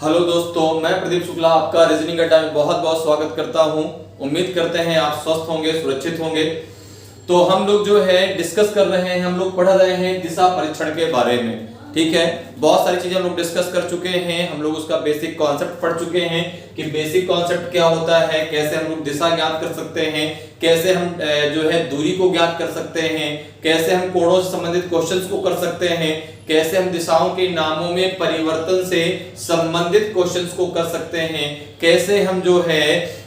Hello दोस्तों, मैं प्रदीप शुक्ला आपका रीजनिंग अड्डा में बहुत बहुत स्वागत करता हूं। उम्मीद करते हैं आप स्वस्थ होंगे, सुरक्षित होंगे। तो हम लोग जो है डिस्कस कर रहे हैं, हम लोग पढ़ रहे हैं दिशा परीक्षण के बारे में। ठीक है, बहुत सारी चीजें हम लोग डिस्कस कर चुके हैं। हम लोग उसका बेसिक कॉन्सेप्ट पढ़ चुके हैं कि बेसिक कॉन्सेप्ट क्या होता है, कैसे हम लोग दिशा ज्ञात कर सकते हैं, कैसे हम जो है दूरी को ज्ञात कर सकते हैं, कैसे हम कोणों से संबंधित क्वेश्चंस को कर सकते हैं, कैसे हम दिशाओं के नामों में परिवर्तन से संबंधित क्वेश्चंस को कर सकते हैं, कैसे हम जो है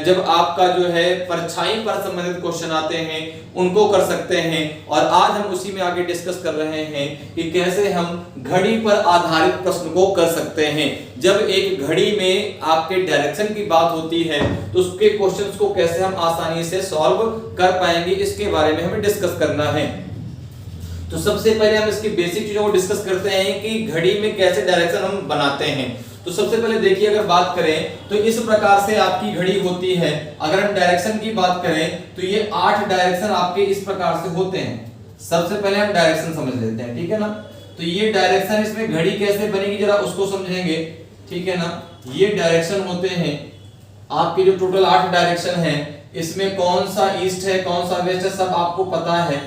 जब आपका जो है परछाई पर संबंधित क्वेश्चन आते हैं उनको कर सकते हैं। और आज हम उसी में आगे डिस्कस कर रहे हैं कि कैसे हम घड़ी पर आधारित प्रश्न को कर सकते हैं। जब एक घड़ी में आपके डायरेक्शन की बात होती है तो उसके क्वेश्चंस को कैसे हम आसानी से सॉल्व कर पाएंगे, इसके बारे में हमें डिस्कस करना है। तो सबसे पहले हम इसकी बेसिक चीजों को डिस्कस करते हैं कि घड़ी में कैसे डायरेक्शन हम बनाते हैं। तो सबसे पहले देखिए, अगर बात करें तो इस प्रकार से आपकी घड़ी होती है। अगर हम डायरेक्शन की बात करें तो ये 8 डायरेक्शन आपके इस प्रकार से होते हैं। सबसे पहले हम डायरेक्शन समझ लेते हैं, ठीक है ना। तो ये डायरेक्शन, इसमें घड़ी कैसे बनेगी जरा उसको समझेंगे, ठीक है ना। ये डायरेक्शन होते हैं आपके, जो टोटल 8 डायरेक्शन है, इसमें कौन सा ईस्ट है, कौन सा वेस्ट है, सब आपको पता है,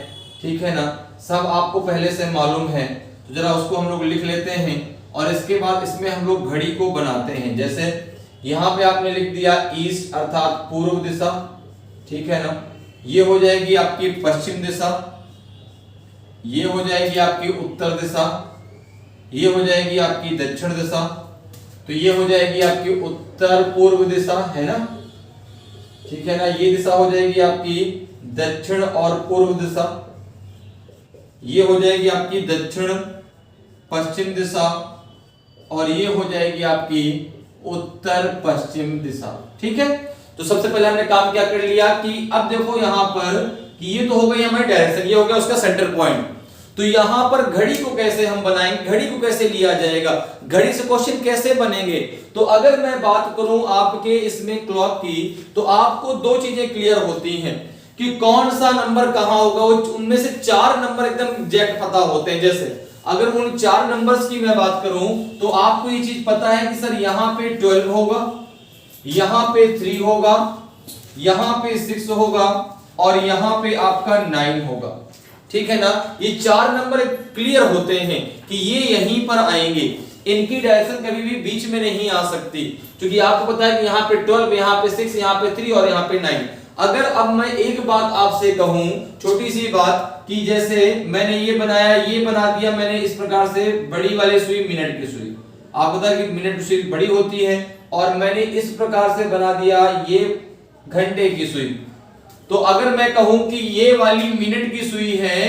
ठीक है ना। सब आपको पहले से मालूम है। तो जरा उसको हम लोग लिख लेते हैं और इसके बाद इसमें हम लोग घड़ी को बनाते हैं। जैसे यहां पे आपने लिख दिया ईस्ट अर्थात पूर्व दिशा, ठीक है ना। ये हो जाएगी आपकी पश्चिम दिशा, ये हो जाएगी आपकी उत्तर दिशा, ये हो जाएगी आपकी दक्षिण दिशा, तो ये हो जाएगी आपकी उत्तर पूर्व दिशा, है ना, ठीक है ना। ये दिशा हो जाएगी आपकी दक्षिण और पूर्व दिशा, ये हो जाएगी आपकी दक्षिण पश्चिम दिशा, और ये हो जाएगी आपकी उत्तर पश्चिम दिशा, ठीक है। तो सबसे पहले हमने काम क्या कर लिया कि अब देखो यहां पर कि ये तो हो गई हमारी डायरेक्शन, ये हो गया उसका सेंटर पॉइंट। तो यहां पर घड़ी को कैसे हम बनाएंगे, घड़ी को कैसे लिया जाएगा, घड़ी से क्वेश्चन कैसे बनेंगे। तो अगर मैं बात करूं आपके इसमें क्लॉक की, तो आपको दो चीजें क्लियर होती हैं कि कौन सा नंबर कहां होगा। उनमें से 4 नंबर एकदम एग्जैक्ट पता होते हैं। जैसे अगर उन 4 नंबर्स की मैं बात करूं तो आपको ये चीज पता है कि सर यहां पे 12 होगा, यहां पे 3 होगा, यहां पे 6 होगा और यहां पे आपका 9 होगा, ठीक है ना। ये 4 नंबर क्लियर होते हैं कि ये यहीं पर आएंगे। इनकी डायरेक्शन कभी भी बीच में नहीं आ सकती, क्योंकि आपको पता है कि यहां पे 12, यहां पे 6, यहां पे 3 और यहां पे 9। अगर अब मैं एक बात आपसे कहूं, छोटी सी बात, कि जैसे मैंने ये बनाया, ये बना दिया मैंने इस प्रकार से, बड़ी वाली सुई मिनट की सुई, आप पता है कि मिनट की सुई बड़ी होती है, और मैंने इस प्रकार से बना दिया ये घंटे की सुई। तो अगर मैं कहूं कि ये वाली मिनट की सुई है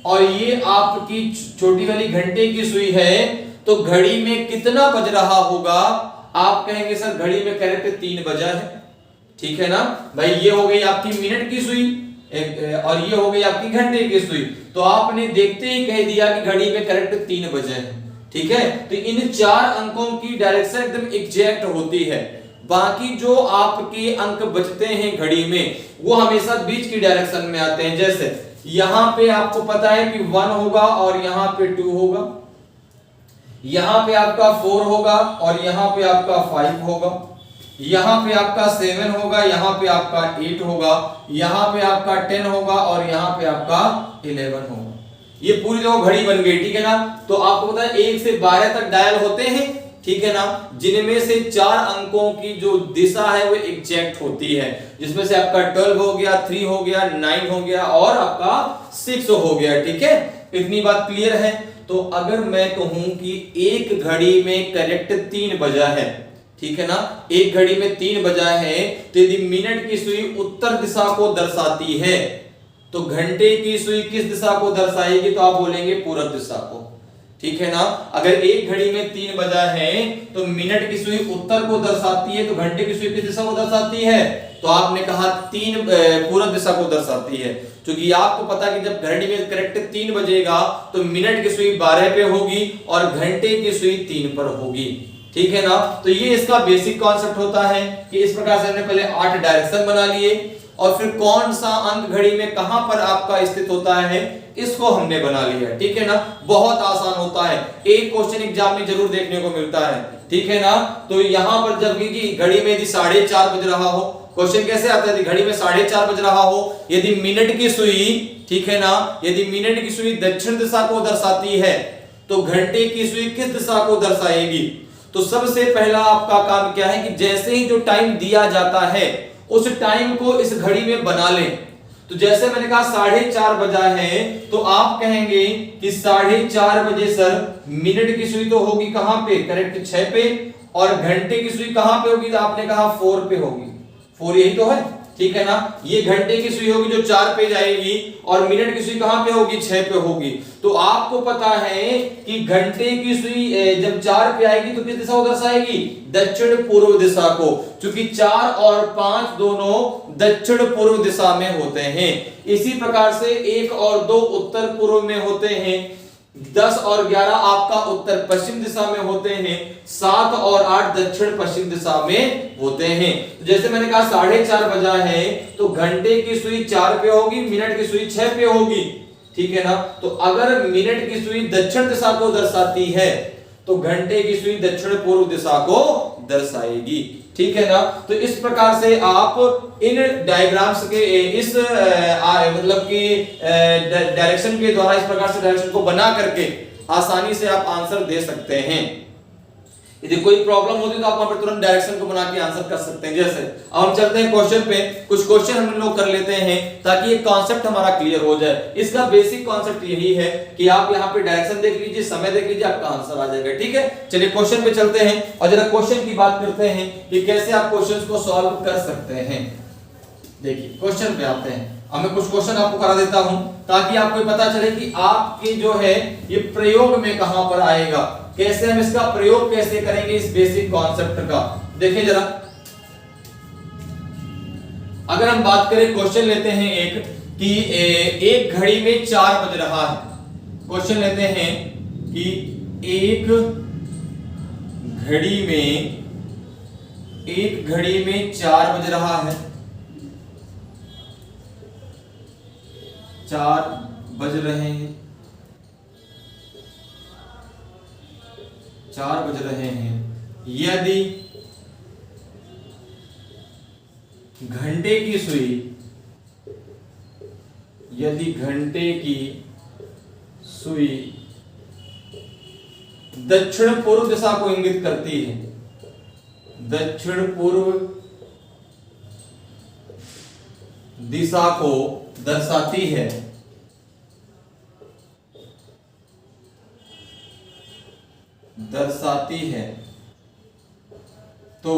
और ये आपकी छोटी वाली घंटे की सुई है, तो घड़ी में कितना बज रहा होगा। आप कहेंगे सर घड़ी में करेक्ट 3 बजा है, ठीक है ना भाई। ये हो गई आपकी मिनट की सुई और ये हो गई आपकी घंटे की सुई। तो आपने देखते ही कह दिया कि घड़ी में करेक्ट 3 बजे है, ठीक है। तो इन 4 अंकों की डायरेक्शन एकदम एग्जैक्ट होती है। बाकी जो आपके अंक बचते हैं घड़ी में, वो हमेशा बीच की डायरेक्शन में आते हैं। जैसे यहां पे आपको पता है कि 1 होगा और यहां पे 2 होगा, यहां पे आपका 4 होगा और यहां पे आपका 5 होगा, यहां पे आपका 7 होगा, यहां पे आपका 8 होगा, यहां पे आपका 10 होगा और यहां पे आपका 11 होगा। ये पूरी जो घड़ी बन गई, ठीक है ना। तो आपको पता है 1 से 12 तक डायल होते हैं, ठीक है ना, जिनमें से 4 अंकों की जो दिशा है वो एग्जैक्ट होती है, जिसमें से आपका 12 हो गया, 3 हो गया, 9 हो गया और आपका 6 हो गया, ठीक है। इतनी बात क्लियर है। तो अगर मैं कहूं कि एक घड़ी में करेक्ट 3 बजा है, ठीक है ना, एक घड़ी में 3 बजा है, तो यदि मिनट की सुई उत्तर दिशा को दर्शाती है तो घंटे की सुई किस दिशा को दर्शाएगी, तो आप बोलेंगे पूर्व दिशा को, ठीक है ना। अगर एक घड़ी में 3 बजा है तो मिनट की सुई उत्तर को दर्शाती है, तो घंटे की सुई किस दिशा को दर्शाती है, तो आपने कहा 3 पूर्व दिशा को दर्शाती है। क्योंकि आपको पता है कि जब घड़ी में करेक्ट 3 बजेगा तो मिनट की सुई 12 पे होगी और घंटे की सुई 3 पर होगी, ठीक है ना। तो ये इसका बेसिक कॉन्सेप्ट होता है कि इस प्रकार से हमने पहले 8 डायरेक्शन बना लिए। और फिर कौन सा अंक घड़ी में कहां पर आपका स्थित होता है इसको हमने बना लिया, ठीक है ना। बहुत आसान होता है, एक क्वेश्चन एग्जाम में जरूर देखने को मिलता है, ठीक है ना। तो यहां पर जब कि घड़ी में यदि 4:30 बज रहा हो, क्वेश्चन कैसे आता है, घड़ी में 4:30 बज रहा हो, यदि मिनट की सुई, ठीक है ना, यदि मिनट की सुई दक्षिण दिशा को दर्शाती है तो घंटे की सुई किस दिशा को दर्शाएगी। तो सबसे पहला आपका काम क्या है कि जैसे ही जो टाइम दिया जाता है उस टाइम को इस घड़ी में बना लें। तो जैसे मैंने कहा 4:30 बजा है, तो आप कहेंगे कि 4:30 बजे सर मिनट की सुई तो होगी कहां पे, करेक्ट 6 पे, और घंटे की सुई कहां पे होगी, तो आपने कहा 4 पे होगी, 4 यही तो है, ठीक है ना। ये घंटे की सुई होगी जो 4 पे जाएगी, और मिनट की सुई कहां पे होगी, 6 पे होगी। तो आपको पता है कि घंटे की सुई जब 4 पे आएगी तो किस दिशा को दर्शाएगी, दक्षिण पूर्व दिशा को, क्योंकि 4 और 5 दोनों दक्षिण पूर्व दिशा में होते हैं। इसी प्रकार से 1 और 2 उत्तर पूर्व में होते हैं, 10 और 11 आपका उत्तर पश्चिम दिशा में होते हैं, 7 और 8 दक्षिण पश्चिम दिशा में होते हैं। जैसे मैंने कहा 4:30 बजा है तो घंटे की सुई 4 पे होगी, मिनट की सुई 6 पे होगी, ठीक है ना। तो अगर मिनट की सुई दक्षिण दिशा को दर्शाती है तो घंटे की सुई दक्षिण पूर्व दिशा को दर्शाएगी, ठीक है ना। तो इस प्रकार से आप इन डायग्राम्स के इस मतलब कि डायरेक्शन के द्वारा इस प्रकार से डायरेक्शन को बना करके आसानी से आप आंसर दे सकते हैं। यदि कोई प्रॉब्लम होती है तो आप वहां पर तुरंत डायरेक्शन को बना के आंसर कर सकते हैं। जैसे अब हम चलते हैं क्वेश्चन पे, कुछ क्वेश्चन हम लोग कर लेते हैं ताकि ये कॉन्सेप्ट हमारा क्लियर हो जाए। इसका बेसिक कॉन्सेप्ट यही है कि आप यहाँ पे डायरेक्शन देख लीजिए, समय देख लीजिए, आपका आंसर आ जाएगा, ठीक है। चलिए क्वेश्चन पे चलते हैं और जरा क्वेश्चन की बात करते हैं कि कैसे आप क्वेश्चन को सॉल्व कर सकते हैं। देखिए क्वेश्चन पे आते हैं, अब मैं कुछ क्वेश्चन आपको करा देता हूं ताकि आपको पता चले कि आपके जो है ये प्रयोग में कहां पर आएगा, कैसे हम इसका प्रयोग कैसे करेंगे इस बेसिक कॉन्सेप्ट का। देखिए जरा, अगर हम बात करें क्वेश्चन लेते हैं एक कि एक घड़ी में 4 बज रहा है। क्वेश्चन लेते हैं कि एक घड़ी में 4 बज रहा है, 4 बज रहे हैं, 4 बज रहे हैं। यदि घंटे की सुई दक्षिण पूर्व दिशा को इंगित करती है, दक्षिण पूर्व दिशा को दर्शाती है, तो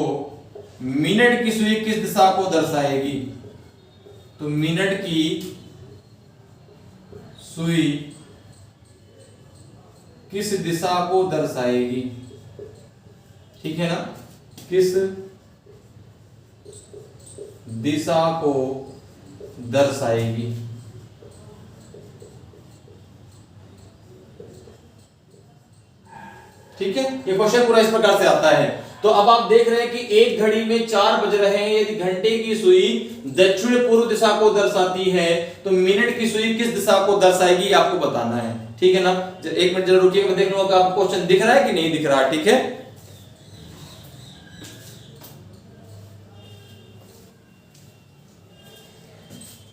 मिनट की सुई किस दिशा को दर्शाएगी, तो मिनट की सुई किस दिशा को दर्शाएगी, ठीक है ना, किस दिशा को दर्शाएगी। ठीक है, ये क्वेश्चन पूरा इस प्रकार से आता है। तो अब आप देख रहे हैं कि एक घड़ी में 4 बज रहे हैं, यदि घंटे की सुई दक्षिण पूर्व दिशा को दर्शाती है तो मिनट की सुई किस दिशा को दर्शाएगी आपको बताना है, ठीक है ना। एक मिनट जरा रुकिए, मैं देख लूंगा आपको क्वेश्चन दिख रहा है कि नहीं दिख रहा, ठीक है।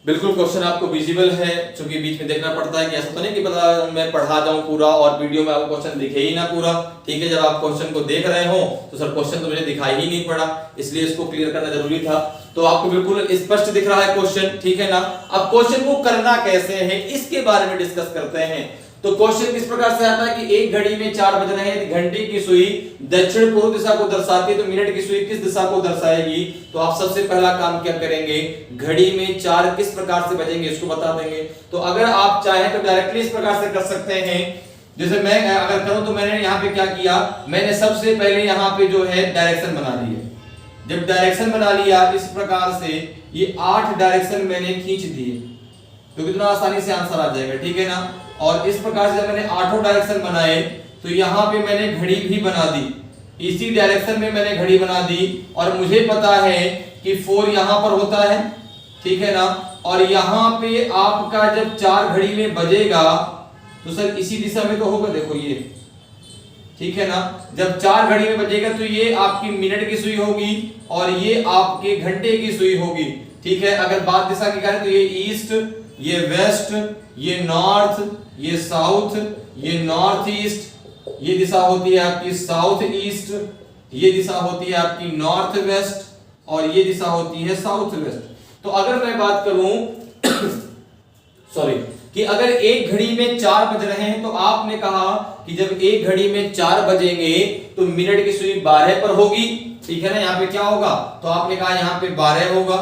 बिल्कुल क्वेश्चन आपको विजिबल है, क्योंकि बीच में देखना पड़ता है कि ऐसा तो नहीं कि पता मैं पढ़ा जाऊं पूरा और वीडियो में आपको क्वेश्चन दिखे ही ना पूरा, ठीक है। जब आप क्वेश्चन को देख रहे हो तो सर क्वेश्चन तो मुझे दिखाई ही नहीं पड़ा, इसलिए इसको क्लियर करना जरूरी था। तो आपको बिल्कुल स्पष्ट दिख रहा है क्वेश्चन, ठीक है ना। अब क्वेश्चन को करना कैसे है इसके बारे में डिस्कस करते हैं। तो क्वेश्चन किस प्रकार से आता है कि एक घड़ी में 4 बज रहे हैं, घंटे की सुई दक्षिण पूर्व दिशा को दर्शाती है तो मिनट की सुई किस दिशा को दर्शाएगी। तो आप सबसे पहला काम क्या करेंगे, घड़ी में 4 किस प्रकार से बजेंगे इसको बता देंगे। तो अगर आप चाहें तो डायरेक्टली इस प्रकार से कर सकते हैं, जैसे मैं अगर करूं तो मैंने यहाँ पे क्या किया, मैंने सबसे पहले यहाँ पे जो है डायरेक्शन बना दिए। जब डायरेक्शन बना लिया इस प्रकार से, ये 8 डायरेक्शन मैंने खींच दिए तो कितना आसानी से आंसर आ जाएगा, ठीक है ना। और इस प्रकार से जब मैंने 8 डायरेक्शन बनाए तो यहाँ पे मैंने घड़ी भी बना दी, इसी डायरेक्शन में मैंने घड़ी बना दी, और मुझे पता है कि 4 यहाँ पर होता है ठीक है ना। और यहाँ पे आपका जब 4 घड़ी में बजेगा तो सर इसी दिशा में तो होगा, देखो ये, ठीक है ना। जब 4 घड़ी में बजेगा तो ये आपकी मिनट की सुई होगी और ये आपके घंटे की सुई होगी, ठीक है। अगर बात दिशा की करें तो ये ईस्ट, ये वेस्ट, ये नॉर्थ, ये साउथ, ये नॉर्थ ईस्ट, ये दिशा होती है आपकी साउथ ईस्ट, ये दिशा होती है आपकी नॉर्थ वेस्ट और ये दिशा होती है साउथ वेस्ट। तो अगर मैं बात करूं सॉरी कि अगर एक घड़ी में 4 बज रहे हैं तो आपने कहा कि जब एक घड़ी में 4 बजेंगे तो मिनट की सुई 12 पर होगी, ठीक है ना। यहाँ पे क्या होगा, तो आपने कहा यहाँ पे 12 होगा,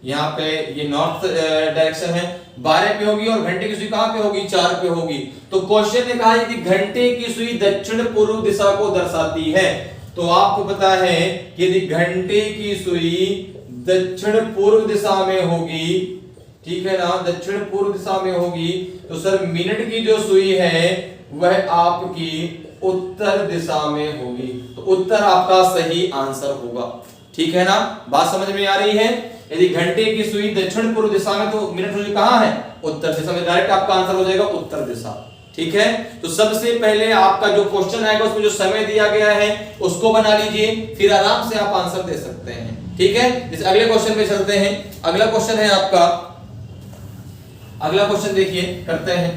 यहाँ पे ये नॉर्थ डायरेक्शन है, 12 पे होगी और घंटे की सुई कहां पे होगी, 4 पे होगी। तो क्वेश्चन ने कहा यदि घंटे की सुई दक्षिण पूर्व दिशा को दर्शाती है, तो आपको पता है कि यदि घंटे की सुई दक्षिण पूर्व दिशा में होगी, ठीक है ना, दक्षिण पूर्व दिशा में होगी, तो सर मिनट की जो सुई है वह आपकी उत्तर दिशा में होगी। तो उत्तर आपका सही आंसर होगा, ठीक है ना। बात समझ में आ रही है। यदि घंटे की सुई दक्षिण पूर्व दिशा में तो मिनट सुई कहां है, उत्तर दिशा में। डायरेक्ट आपका आंसर हो जाएगा उत्तर दिशा, ठीक है। तो सबसे पहले आपका जो क्वेश्चन आएगा उसमें जो समय दिया गया है उसको बना लीजिए, फिर आराम से आप आंसर दे सकते हैं, ठीक है। इस अगले क्वेश्चन पे चलते हैं। अगला क्वेश्चन है आपका, अगला क्वेश्चन देखिए करते हैं।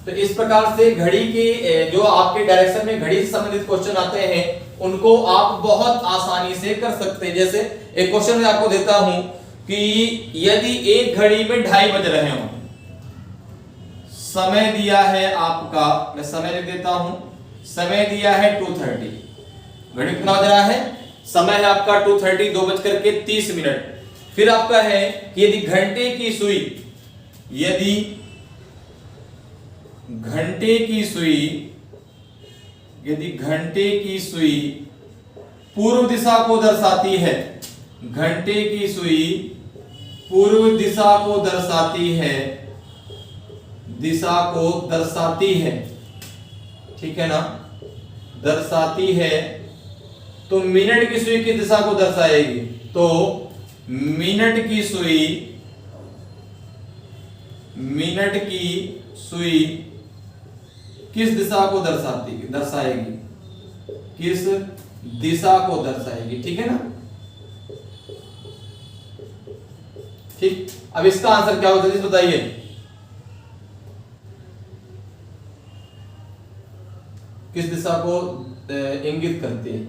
तो इस प्रकार से घड़ी के जो आपके डायरेक्शन में घड़ी से संबंधित क्वेश्चन आते हैं उनको आप बहुत आसानी से कर सकते हैं। जैसे एक क्वेश्चन मैं आपको देता हूं कि यदि एक घड़ी में 2:30 बज रहे हो, समय दिया है आपका, मैं समय लिख देता हूं, समय दिया है 2:30, घड़ी कितना बज रहा है, समय है आपका 2:30, 2:30। फिर आपका है कि यदि घंटे की सुई, यदि घंटे की सुई, यदि घंटे की सुई पूर्व दिशा को दर्शाती है, घंटे की सुई पूर्व दिशा को दर्शाती है, दिशा को दर्शाती है, ठीक है ना, दर्शाती है, तो मिनट की सुई किस दिशा को दर्शाएगी, तो मिनट की सुई, मिनट की सुई किस दिशा को दर्शाएगी, किस दिशा को दर्शाएगी, ठीक है ना। ठीक, अब इसका आंसर क्या होगा जल्दी बताइए। किस दिशा को इंगित करती है,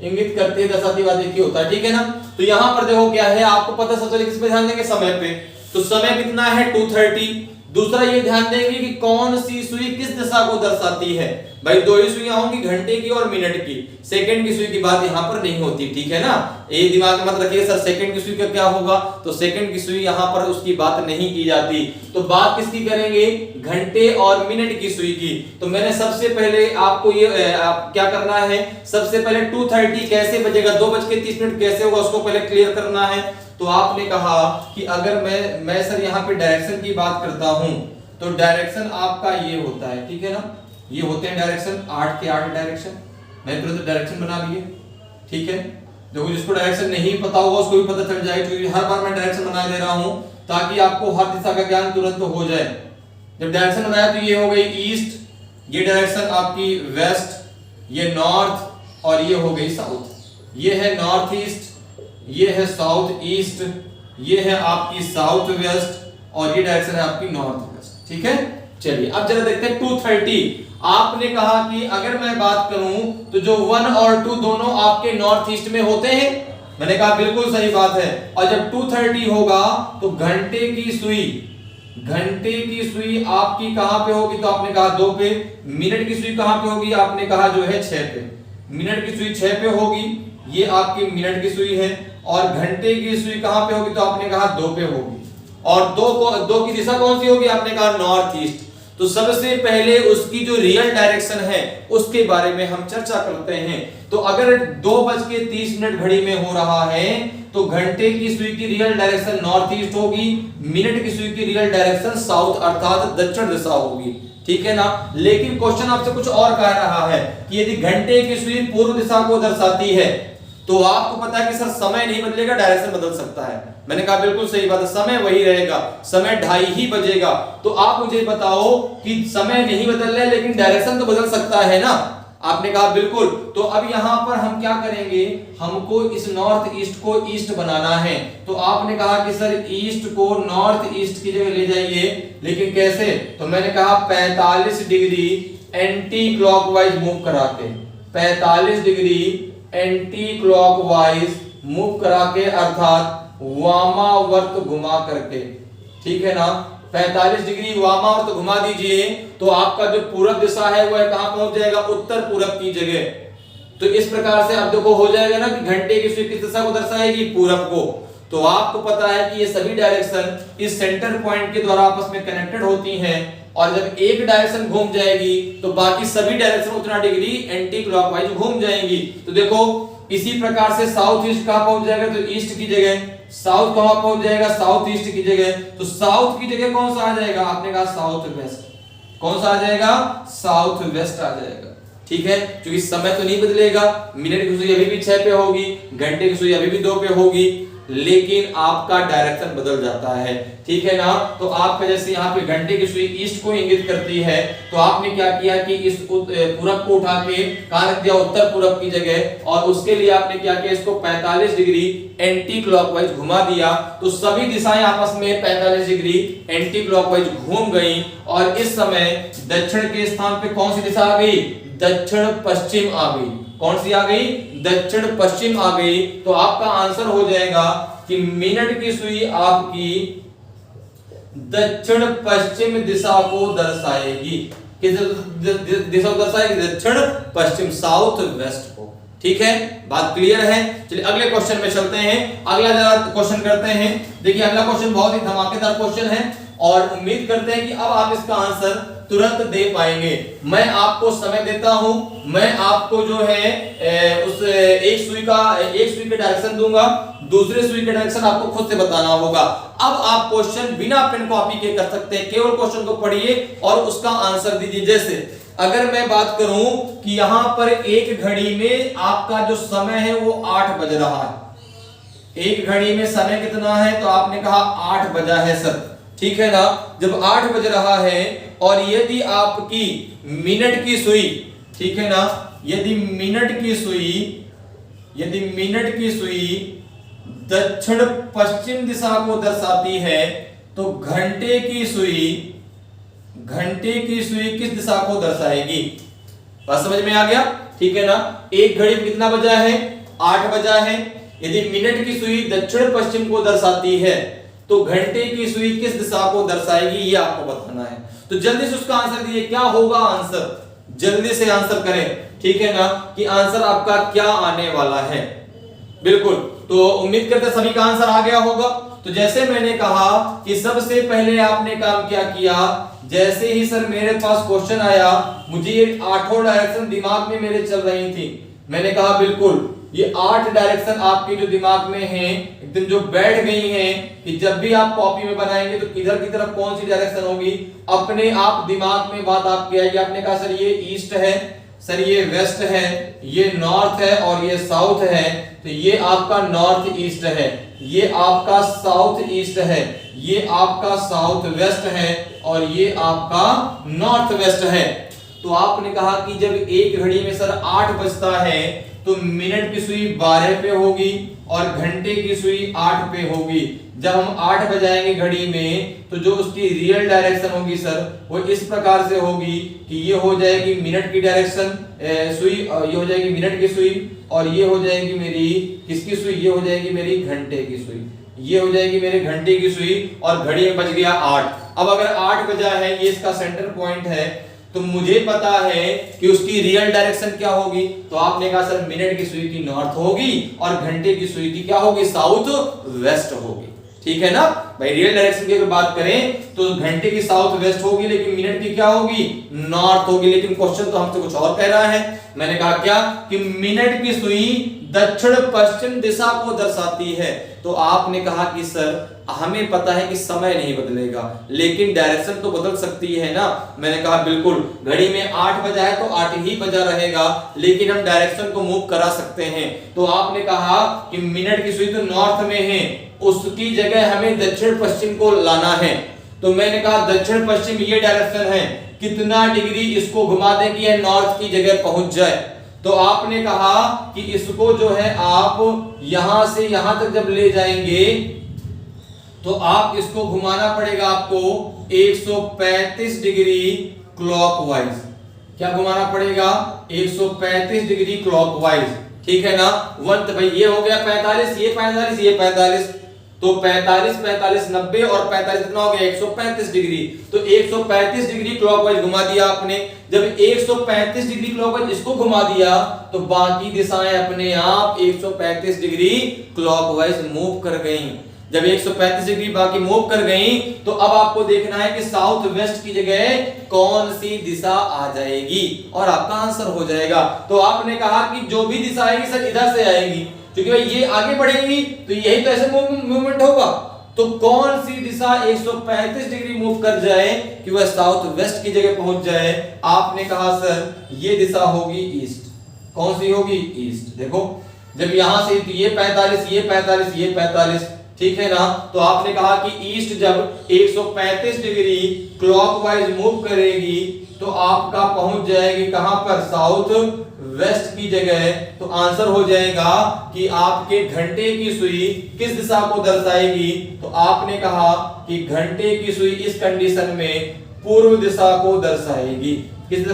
इंगित करती है, दर्शाती बात एक ही होता है, ठीक है ना। तो यहां पर देखो क्या है, आपको पता सबसे पहले किस पे ध्यान देंगे, समय पे। तो समय कितना है 2:30। दूसरा ये ध्यान देंगे कि कौन सी सुई किस दिशा को दर्शाती है। भाई 2 ही सुइयां होंगी, घंटे की और मिनट की, सेकंड की सुई की बात यहां पर नहीं होती, ठीक है ना। ये दिमाग में मत रखिए सर सेकंड की सुई का क्या होगा, तो सेकंड की सुई यहां पर उसकी बात नहीं की जाती। तो बात किसकी करेंगे, घंटे और मिनट की सुई की। तो मैंने सबसे पहले आपको ये क्या करना है, सबसे पहले 2:30 कैसे बजेगा, 2:30 कैसे होगा उसको पहले क्लियर करना है। तो आपने कहा कि अगर मैं सर यहाँ पे डायरेक्शन की बात करता हूं तो डायरेक्शन आपका ये होता है, ठीक है ना, ये होते हैं डायरेक्शन 8 के 8 डायरेक्शन। मैं तुरंत डायरेक्शन बना लिए, ठीक है। देखो जिसको डायरेक्शन नहीं पता होगा उसको भी पता चल जाएगा, क्योंकि हर बार मैं डायरेक्शन बना दे रहा हूं ताकि आपको हर दिशा का ज्ञान तुरंत हो जाए। जब डायरेक्शन बनाया तो ये हो गई ईस्ट, ये डायरेक्शन आपकी वेस्ट, ये नॉर्थ और ये हो गई साउथ। ये है नॉर्थ ईस्ट, ये है साउथ ईस्ट, ये है आपकी साउथ वेस्ट और ये डायरेक्शन है आपकी नॉर्थ वेस्ट, ठीक है। चलिए अब जरा देखते हैं 2:30। आपने कहा कि अगर मैं बात करूं तो जो 1 और 2 दोनों आपके नॉर्थ ईस्ट में होते हैं, मैंने कहा बिल्कुल सही बात है। और जब 2:30 होगा तो घंटे की सुई, घंटे की सुई आपकी कहां पे होगी, तो आपने कहा 2 पे। मिनट की सुई कहां पे होगी, आपने कहा जो है 6 पे। मिनट की सुई 6 पे होगी, ये आपकी मिनट की सुई है। और घंटे की सुई कहां पे होगी, तो आपने कहा 2 पे होगी। और 2 की दिशा कौन सी होगी, आपने कहा नॉर्थ ईस्ट। तो सबसे पहले उसकी जो रियल डायरेक्शन है उसके बारे में हम चर्चा करते हैं। तो अगर 2:30 घड़ी में हो रहा है तो घंटे की सुई की रियल डायरेक्शन नॉर्थ ईस्ट होगी, मिनट की सुई की रियल डायरेक्शन साउथ अर्थात दक्षिण दिशा होगी, ठीक है ना। लेकिन क्वेश्चन आपसे कुछ और कह रहा है कि यदि घंटे की सुई पूर्व दिशा को दर्शाती है तो आपको पता है कि सर समय नहीं बदलेगा, डायरेक्शन बदल सकता है। मैंने कहा बिल्कुल सही बात है, समय वही रहेगा, समय 2:30 ही बजेगा। तो आप मुझे बताओ कि समय नहीं बदल रहा है लेकिन डायरेक्शन तो बदल सकता है ना। आपने कहा बिल्कुल। तो अब यहां पर हम क्या करेंगे, हमको इस नॉर्थ ईस्ट को ईस्ट बनाना है। तो आपने कहा कि सर ईस्ट को नॉर्थ ईस्ट की जगह ले जाइए, लेकिन कैसे? तो मैंने कहा 45 डिग्री एंटी क्लॉकवाइज मूव करा के, 45 डिग्री एंटी क्लॉकवाइज मूव करा के, अर्थात वामावर्त घुमा करके, ठीक है ना। 45 डिग्री वामावर्त घुमा दीजिए तो आपका जो पूरब दिशा है वह कहां पहुंच जाएगा, उत्तर पूरब की जगह। तो इस प्रकार से अब देखो हो जाएगा ना कि घंटे की सुई किस दिशा को दर्शाएगी, पूरब को। तो आपको पता है कि ये सभी डायरेक्शन इस सेंटर पॉइंट के द्वारा आपस में कनेक्टेड होती हैं, और जब एक डायरेक्शन घूम जाएगी तो बाकी सभी डायरेक्शन उतना डिग्री एंटी क्लॉकवाइज घूम जाएंगी। तो देखो इसी प्रकार से साउथ ईस्ट कहां पहुंच जाएगा, तो ईस्ट की जगह, साउथ कहां पहुंच जाएगा, साउथ ईस्ट की जगह। तो साउथ की जगह कौन सा आ जाएगा, आपने कहा साउथ वेस्ट। कौन सा आ जाएगा, साउथ वेस्ट आ जाएगा, ठीक है। क्योंकि समय तो नहीं बदलेगा, मिनट की सुई अभी भी 6 पे होगी, घंटे की सुई अभी भी 2 पे होगी, लेकिन आपका डायरेक्शन बदल जाता है, ठीक है ना। तो आपका जैसे यहाँ पे घंटे की सुई ईस्ट को इंगित करती है, तो आपने क्या किया कि इस पूरब को उठा के कहां रख दिया, उत्तर पूरब की जगह, और उसके लिए आपने क्या किया, इसको 45 डिग्री एंटी क्लॉकवाइज घुमा दिया। तो सभी दिशाएं आपस में 45 डिग्री एंटी क्लॉकवाइज घूम गई, और इस समय दक्षिण के स्थान पे कौन सी दिशा आ गई, दक्षिण पश्चिम आ गई। कौन सी आ गई, दक्षिण पश्चिम आ गई। तो आपका आंसर हो जाएगा कि मिनट की सुई आपकी दक्षिण पश्चिम दिशा को दर्शाएगी। किस दिशा को दर्शाएगी, दक्षिण पश्चिम, साउथ वेस्ट को, ठीक है। बात क्लियर है। चलिए अगले क्वेश्चन में चलते हैं। अगला जरा क्वेश्चन करते हैं। देखिए अगला क्वेश्चन बहुत ही धमाकेदार क्वेश्चन है, और उम्मीद करते हैं कि अब आप इसका आंसर तुरंत दे पाएंगे। मैं आपको समय देता हूं, मैं आपको जो है उस एक सुई का डायरेक्शन दूंगा, दूसरे सुई का डायरेक्शन आपको खुद से बताना होगा। अब आप क्वेश्चन बिना पेन कॉपी के कर सकते हैं, केवल क्वेश्चन को पढ़िए और उसका आंसर दीजिए। जैसे अगर मैं बात करूं कि यहां पर एक घड़ी में आपका जो समय है वो 8 बज रहा है, एक घड़ी में समय कितना है, तो आपने कहा 8 बजा है सर, ठीक है ना। जब 8 बज रहा है और यदि आपकी मिनट की सुई, ठीक है ना, यदि मिनट की सुई दक्षिण पश्चिम दिशा को दर्शाती है, तो घंटे की सुई किस दिशा को दर्शाएगी। बात समझ में आ गया, ठीक है ना। एक घड़ी में कितना बजा है, 8 बजा है। यदि मिनट की सुई दक्षिण पश्चिम को दर्शाती है तो घंटे की सुई किस दिशा को दर्शाएगी, ये आपको बताना है। तो जल्दी से उसका आंसर दीजिए, क्या होगा आंसर, जल्दी से आंसर करें, ठीक है ना, कि आंसर आपका क्या आने वाला है। बिल्कुल, तो उम्मीद करते हैं सभी का आंसर आ गया होगा। तो जैसे मैंने कहा कि सबसे पहले आपने काम क्या किया, जैसे ही सर मेरे पास क्वेश्चन आया, मुझे ये 8 डायरेक्शन दिमाग में मेरे चल रही थी, मैंने कहा बिल्कुल ये 8 डायरेक्शन आपके जो दिमाग में हैं एकदम जो बैठ गई हैं, कि जब भी आप कॉपी में बनाएंगे तो किधर की तरफ कौन सी डायरेक्शन होगी, अपने आप दिमाग में बात आपकी आएगी। आपने कहा सर ये ईस्ट है, सर ये वेस्ट है, ये नॉर्थ है और ये साउथ है, तो ये आपका नॉर्थ ईस्ट है, ये आपका साउथ ईस्ट है, ये आपका साउथ वेस्ट है और ये आपका नॉर्थ वेस्ट है। तो आपने कहा कि जब एक घड़ी में सर 8 बजता है तो मिनट की सुई 12 पे होगी और घंटे की सुई 8 पे होगी। जब हम 8 बजाएंगे घड़ी में तो जो उसकी रियल डायरेक्शन होगी सर वो इस प्रकार से होगी कि ये हो जाएगी मिनट की डायरेक्शन सुई, ये हो जाएगी मिनट की सुई, और ये हो जाएगी मेरी किसकी सुई, ये हो जाएगी मेरी घंटे की सुई, ये हो जाएगी मेरे घंटे की सुई, और घड़ी में बज गया 8। अब अगर 8 बजा है, ये इसका सेंटर पॉइंट है, तो मुझे पता है कि उसकी रियल डायरेक्शन क्या होगी। तो आपने कहा सर मिनट की सुई की नॉर्थ होगी और घंटे की सुई की क्या होगी, साउथ वेस्ट होगी, ठीक है ना भाई। रियल डायरेक्शन की अगर बात करें तो घंटे की साउथ वेस्ट होगी, लेकिन मिनट की क्या होगी, नॉर्थ होगी। लेकिन क्वेश्चन तो हमसे कुछ और कह रहा है। मैंने कहा क्या कि मिनट की सुई दक्षिण पश्चिम दिशा को दर्शाती है। तो आपने कहा कि सर हमें पता है कि समय नहीं बदलेगा, लेकिन डायरेक्शन तो बदल सकती है ना। मैंने कहा बिल्कुल, घड़ी में 8 बजा है तो 8 ही बजा रहेगा, लेकिन हम डायरेक्शन को मूव करा सकते हैं। तो आपने कहा कि मिनट की सुई तो नॉर्थ में है, उसकी जगह हमें दक्षिण पश्चिम को लाना है। तो मैंने कहा दक्षिण पश्चिम ये डायरेक्शन है, कितना डिग्री इसको घुमा दें कि यह नॉर्थ की जगह पहुंच जाए। तो आपने कहा कि इसको जो है आप यहां से यहां तक जब ले जाएंगे तो आप इसको घुमाना पड़ेगा आपको 135 डिग्री क्लॉकवाइज। क्या घुमाना पड़ेगा? 135 डिग्री क्लॉकवाइज, ठीक है ना। तो भाई ये हो गया 45, ये 45, ये 45, तो 45 45 90 और 45 कितना हो गया? 135 डिग्री। तो 135 डिग्री क्लॉकवाइज घुमा दिया आपने। जब 135 डिग्री क्लॉकवाइज इसको घुमा दिया तो बाकी दिशाएं अपने आप 135 डिग्री क्लॉकवाइज मूव कर गईं। जब 135 डिग्री बाकी मूव कर गई तो अब आपको देखना है कि साउथ वेस्ट की जगह कौन सी दिशा आ जाएगी और आपका आंसर हो जाएगा। तो आपने कहा कि जो भी दिशा आएगी सर इधर से आएगी, क्योंकि भाई ये आगे बढ़ेंगी तो यही तो ऐसे मूवमेंट होगा। तो कौन सी दिशा 135 डिग्री मूव कर जाए कि वह साउथ वेस्ट की जगह पहुंच जाए? आपने कहा सर ये दिशा होगी ईस्ट। कौन सी होगी? ईस्ट। देखो जब यहां से ये 45, ये 45, ये 45, ठीक है ना। तो आपने कहा कि ईस्ट जब 135 डिग्री क्लॉकवाइज मूव करेगी तो आपका पहुंच जाएगी कहां पर? साउथ वेस्ट की जगह। तो आंसर हो जाएगा कि आपके घंटे की सुई किस दिशा को दर्शाएगी? तो आपने कहा कि घंटे की सुई इस कंडीशन में पूर्व दिशा को दर्शाएगी। किस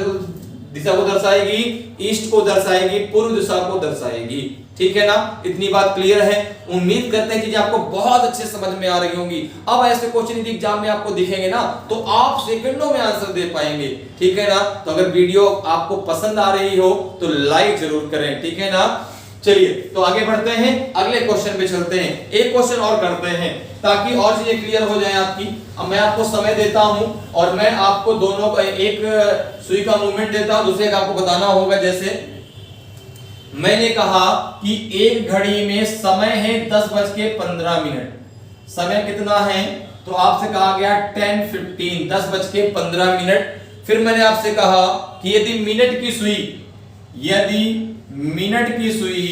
दिशा को दर्शाएगी? ईस्ट को दर्शाएगी, पूर्व दिशा को दर्शाएगी, ठीक है ना। इतनी बात क्लियर है। उम्मीद करते हैं कि आपको बहुत अच्छे समझ में आ रही होंगी। अब ऐसे क्वेश्चन यदि एग्जाम में आपको दिखेंगे ना तो आप सेकंडों में आंसर दे पाएंगे, ठीक है ना। तो अगर वीडियो आपको पसंद आ रही हो तो लाइक जरूर करें, ठीक है ना। चलिए तो आगे बढ़ते हैं, अगले क्वेश्चन पे चलते हैं। एक क्वेश्चन और करते हैं ताकि और चीजें क्लियर हो जाए आपकी। अब मैं आपको समय देता हूं और मैं आपको दोनों का एक सुई का मूवमेंट देता हूं, दूसरे का आपको बताना होगा। जैसे मैंने कहा कि एक घड़ी में समय है 10:15। समय कितना है? तो आपसे कहा गया 10:15, 10:15। फिर मैंने आपसे कहा कि यदि मिनट की सुई,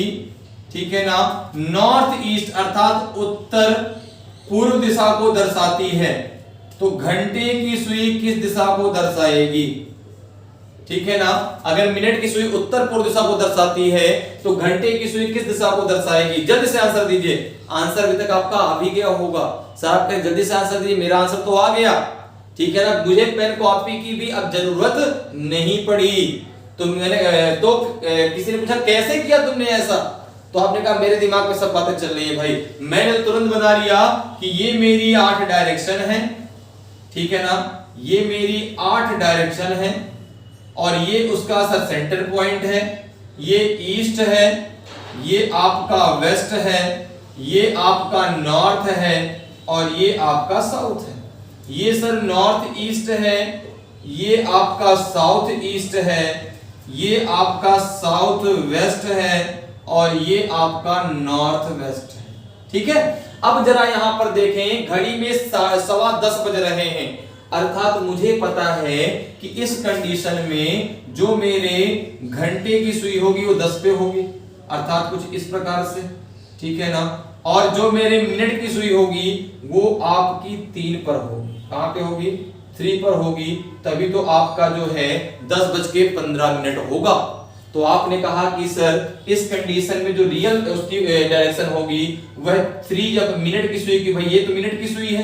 ठीक है ना, नॉर्थ ईस्ट अर्थात उत्तर पूर्व दिशा को दर्शाती है तो घंटे की सुई किस दिशा को दर्शाएगी? ठीक है ना। अगर मिनट की सुई उत्तर पूर्व दिशा को दर्शाती है तो घंटे की सुई किस दिशा को दर्शाएगी? जल्दी से आंसर दीजिए। आंसर अभी तक आपका आ भी गया होगा। साहब कहे जल्दी से आंसर दीजिए, मेरा आंसर तो आ गया, ठीक है ना। मुझे पेन कॉपी की भी अब जरूरत नहीं पड़ी। तो मैंने किसी ने पूछा कैसे किया तुमने ऐसा? तो आपने कहा मेरे दिमाग में सब बातें चल रही है भाई। मैंने तुरंत बना लिया कि ये मेरी 8 डायरेक्शन है, ठीक है ना। ये मेरी 8 डायरेक्शन है और ये उसका सर सेंटर पॉइंट है। ये ईस्ट है, ये आपका वेस्ट है, ये आपका नॉर्थ है और ये आपका साउथ है। ये सर नॉर्थ ईस्ट है, ये आपका साउथ ईस्ट है, ये आपका साउथ वेस्ट है और ये आपका नॉर्थ वेस्ट है, ठीक है। अब जरा यहां पर देखें, घड़ी में 10:15 बज रहे हैं, अर्थात मुझे पता है कि इस कंडीशन में जो मेरे घंटे की सुई होगी वो 10 पे होगी, अर्थात कुछ इस प्रकार से, ठीक है ना। और जो मेरे मिनट की सुई होगी वो आपकी 3 पर होगी। कहां पे होगी? 3 पर होगी। तभी तो आपका जो है 10:15 होगा। तो आपने कहा कि सर इस कंडीशन में जो रियल उसकी डायरेक्शन होगी वह 3, जब मिनट की सुई की, भाई ये तो मिनट की सुई है,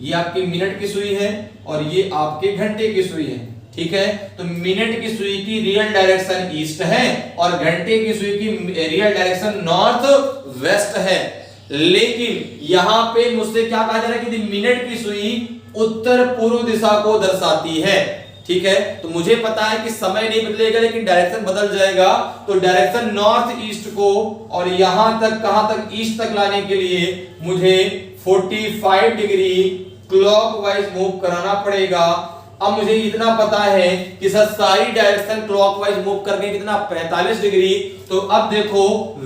ये आपकी मिनट की सुई है और ये आपके घंटे की सुई है, ठीक है। तो मिनट की सुई की रियल डायरेक्शन ईस्ट है और घंटे की सुई की रियल डायरेक्शन नॉर्थ वेस्ट है। लेकिन यहां पे मुझसे क्या कहा जा रहा है कि मिनट की सुई उत्तर पूर्व दिशा को दर्शाती है, ठीक है। तो मुझे पता है कि समय नहीं बदलेगा लेकिन डायरेक्शन बदल जाएगा। तो डायरेक्शन नॉर्थ ईस्ट को और यहां तक, कहां तक? ईस्ट तक लाने के लिए मुझे 45 डिग्री क्लॉकवाइज मूव कराना पड़ेगा। अब मुझे इतना पता है कि सर सारी डायरेक्शन क्लॉकवाइज मूव करके कितना 45 डिग्री, तो अब देखो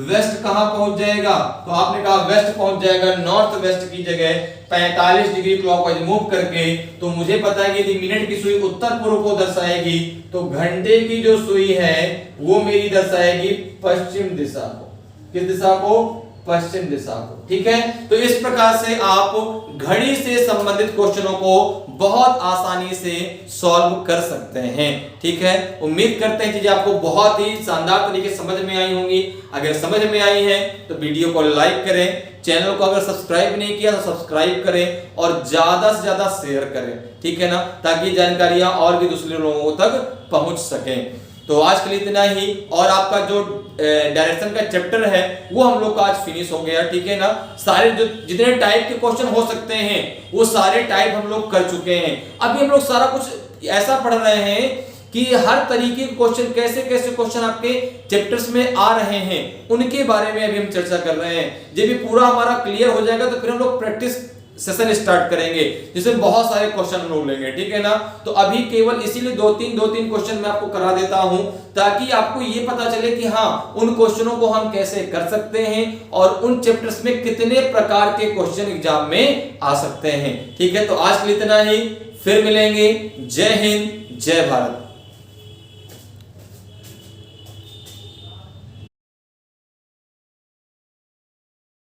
वेस्ट कहां पहुंच जाएगा, तो आपने कहा वेस्ट पहुंच जाएगा, नॉर्थ वेस्ट की जगह 45 डिग्री क्लॉकवाइज मूव करके। तो मुझे पता है कि यदि मिनट की सुई उत्तर पूर्व को दर्शाएगी तो घंटे की जो सुई है वो मेरी दर्शाएगी पश्चिम दिशा को। किस दिशा को? पश्चिम दिशा को। ठीक है, तो इस प्रकार से आप घड़ी से संबंधित क्वेश्चनों को बहुत आसानी से सॉल्व कर सकते हैं। ठीक है, उम्मीद करते हैं चीजें आपको बहुत ही शानदार तरीके से समझ में आई होंगी। अगर समझ में आई है तो वीडियो को लाइक करें, चैनल को अगर सब्सक्राइब नहीं किया तो सब्सक्राइब करें और ज्यादा से ज्यादा शेयर करें। ठीक है ना, ताकि जानकारियां और भी दूसरे लोगों तक पहुंच सकें। तो आज के लिए इतना ही, और आपका जो डायरेक्शन का चैप्टर है वो हम लोग का आज फिनिश हो गया। ठीक है ना, सारे जो जितने टाइप के क्वेश्चन हो सकते हैं वो सारे टाइप हम लोग कर चुके हैं। अभी हम लोग सारा कुछ ऐसा पढ़ रहे हैं कि हर तरीके के क्वेश्चन, कैसे कैसे क्वेश्चन आपके चैप्टर्स में आ रहे हैं उनके बारे में अभी हम चर्चा कर रहे हैं। जब ये पूरा हमारा क्लियर हो जाएगा तो फिर हम लोग प्रैक्टिस सेशन स्टार्ट करेंगे जिसमें बहुत सारे क्वेश्चन हम लोग लेंगे। ठीक है ना, तो अभी केवल इसीलिए दो तीन क्वेश्चन मैं आपको करा देता हूं ताकि आपको ये पता चले कि हाँ उन क्वेश्चनों को हम कैसे कर सकते हैं और उन चैप्टर्स में कितने प्रकार के क्वेश्चन एग्जाम में आ सकते हैं। ठीक है, तो आज के लिए इतना ही, फिर मिलेंगे। जय हिंद, जय भारत।